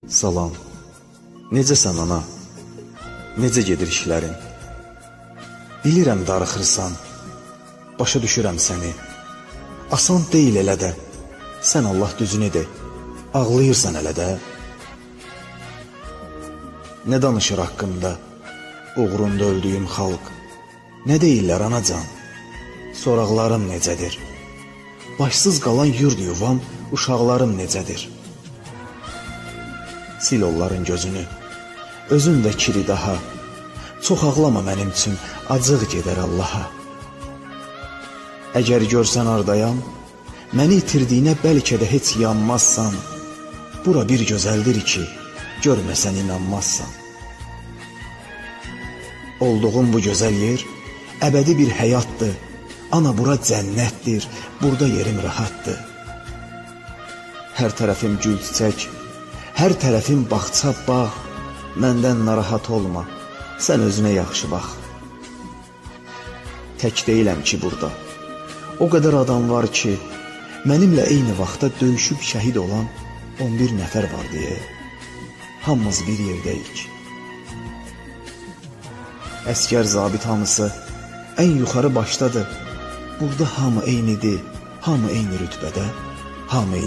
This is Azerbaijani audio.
Salam, necəsən ana? Necə gedir işlərin? Bilirəm darıxırsan, başa düşürəm səni. Asan deyil elə də, sən Allah düzünü de, ağlayırsan elə də. Nə danışır haqqında, uğrunda öldüyüm xalq? Nə deyirlər anacan? Soraqlarım necədir? Başsız qalan yurd yuvam, uşaqlarım necədir? Sil onların gözünü, özün də kiri daha. Çox ağlama mənim üçün, acıq gedər Allaha. Əgər görsən ardayam, məni itirdiyinə bəlkə də heç yanmazsan. Bura bir gözəldir ki, görməsən inanmazsan. Olduğum bu gözəl yer, əbədi bir həyatdır. Ana, bura cənnətdir, burada yerim rahatdır. Hər tərəfim gül çiçək, hər tərəfim bağça bağ. Məndən narahat olma, sən özünə yaxşı bax. Tək deyiləm ki burada, o qədər adam var ki, mənimlə eyni vaxtda döyüşüb şəhid olan 11 nəfər var deyə, hamımız bir yerdəyik. Əskər zabit hamısı ən yuxarı başdadır. Burada hamı eynidir, hamı eyni rütbədə, hamı eyni